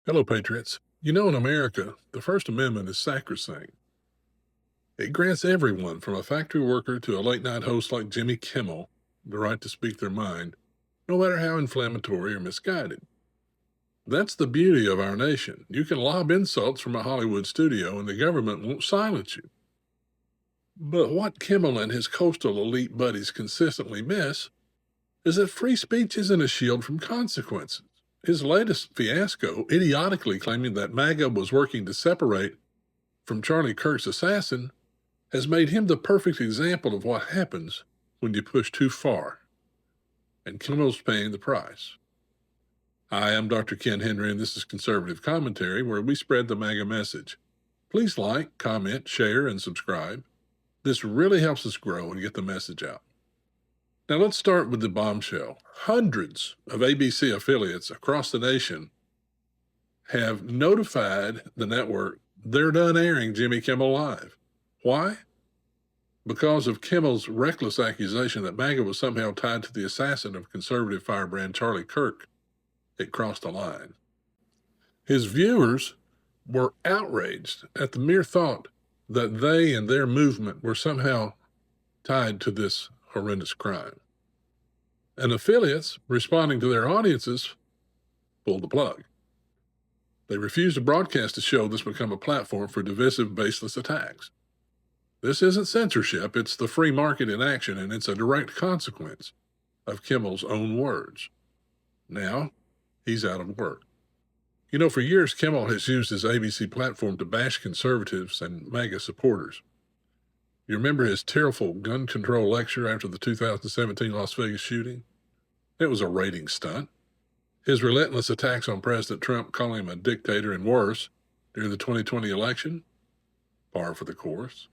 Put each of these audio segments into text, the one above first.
Hello, Patriots. You know, in America, the First Amendment is sacrosanct. It grants everyone, from a factory worker to a late night host like Jimmy Kimmel, the right to speak their mind, no matter how inflammatory or misguided. That's the beauty of our nation. You can lob insults from a Hollywood studio and the government won't silence you. But what Kimmel and his coastal elite buddies consistently miss is that free speech isn't a shield from consequences. His latest fiasco, idiotically claiming that MAGA was working to separate from Charlie Kirk's assassin, has made him the perfect example of what happens when you push too far. And Kimmel's paying the price. Hi, I'm Dr. Ken Henry, and this is Conservative Commentary, where we spread the MAGA message. Please like, comment, share, and subscribe. This really helps us grow and get the message out. Now let's start with the bombshell. Hundreds of ABC affiliates across the nation have notified the network they're done airing Jimmy Kimmel Live. Why? Because of Kimmel's reckless accusation that MAGA was somehow tied to the assassin of conservative firebrand Charlie Kirk. It crossed the line. His viewers were outraged at the mere thought that they and their movement were somehow tied to this horrendous crime. And affiliates, responding to their audiences, pulled the plug. They refused to broadcast a show that's become a platform for divisive, baseless attacks. This isn't censorship, it's the free market in action, and it's a direct consequence of Kimmel's own words. Now, he's out of work. You know, for years, Kimmel has used his ABC platform to bash conservatives and MAGA supporters. You remember his tearful gun control lecture after the 2017 Las Vegas shooting? It was a rating stunt. His relentless attacks on President Trump, calling him a dictator and worse during the 2020 election? Par for the course.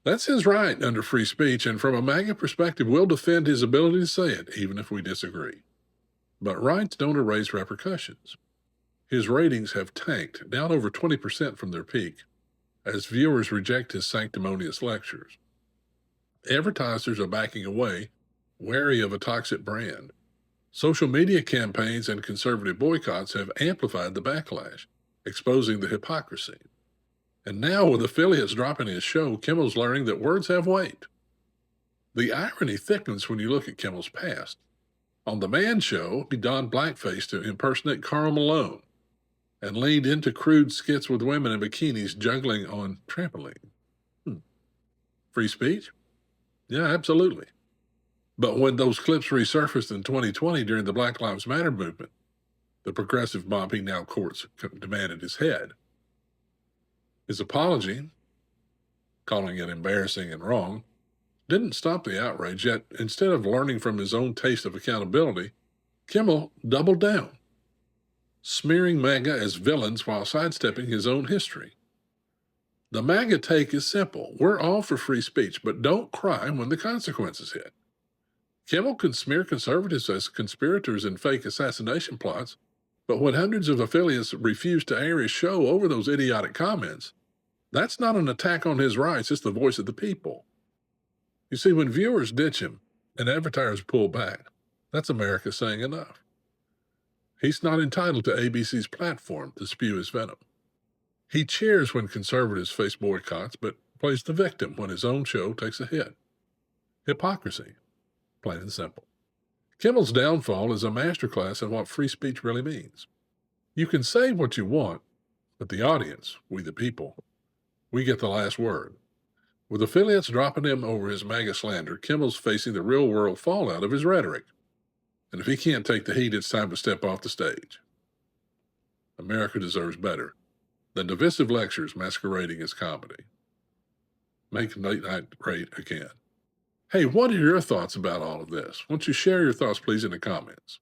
That's his right under free speech, and from a MAGA perspective, we'll defend his ability to say it, even if we disagree. But rights don't erase repercussions. His ratings have tanked, down over 20% from their peak, as viewers reject his sanctimonious lectures. Advertisers are backing away, wary of a toxic brand. Social media campaigns and conservative boycotts have amplified the backlash, exposing the hypocrisy. And now, with affiliates dropping his show, Kimmel's learning that words have weight. The irony thickens when you look at Kimmel's past. On The Man Show, he donned blackface to impersonate Karl Malone and leaned into crude skits with women in bikinis juggling on trampoline. Free speech? Yeah, absolutely. But when those clips resurfaced in 2020 during the Black Lives Matter movement, the progressive mob he now courts demanded his head. His apology, calling it embarrassing and wrong, didn't stop the outrage, yet instead of learning from his own taste of accountability, Kimmel doubled down, smearing MAGA as villains while sidestepping his own history. The MAGA take is simple. We're all for free speech, but don't cry when the consequences hit. Kimmel can smear conservatives as conspirators in fake assassination plots, but when hundreds of affiliates refuse to air his show over those idiotic comments, that's not an attack on his rights, it's the voice of the people. You see, when viewers ditch him and advertisers pull back, that's America saying enough. He's not entitled to ABC's platform to spew his venom. He cheers when conservatives face boycotts, but plays the victim when his own show takes a hit. Hypocrisy, plain and simple. Kimmel's downfall is a masterclass in what free speech really means. You can say what you want, but the audience, we the people, we get the last word. With affiliates dropping him over his MAGA slander, Kimmel's facing the real-world fallout of his rhetoric. And if he can't take the heat, it's time to step off the stage. America deserves better than divisive lectures masquerading as comedy. Make late night great again. Hey, what are your thoughts about all of this? Won't you share your thoughts, please, in the comments?